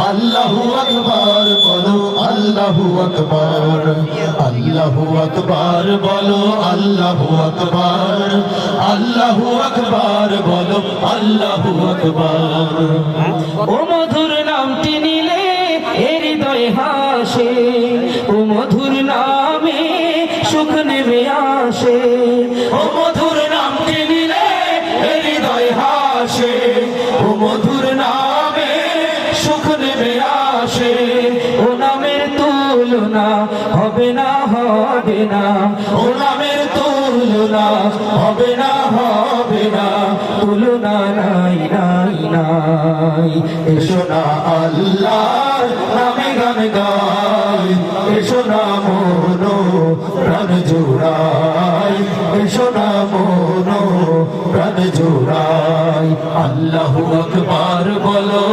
আল্লাহু আকবার বলো, আল্লাহু আকবার, আল্লাহু আকবার বলো, আল্লাহু আকবার, আল্লাহু আকবার বলো, আল্লাহু আকবার। ও মধুর নামটি নিলে হৃদয় হাসে, ও মধুর নামে সুখ নেমে আসে। ও মধুর নামটি নিলে হৃদয় হাসে, ও মধুর নামে সুখ নেমে আসে। ও নামের তুলনা হবে না, হবে না, ও নামের তুলনা হবে না, হবে না, তুলনা নাই, নাই, নাই। এসো না আল্লাহর নামে গান গাই, এসো না মনো প্রাণ জোড়াই, এসো না মনো প্রাণ জোড়াই। আল্লাহু আকবার বলো।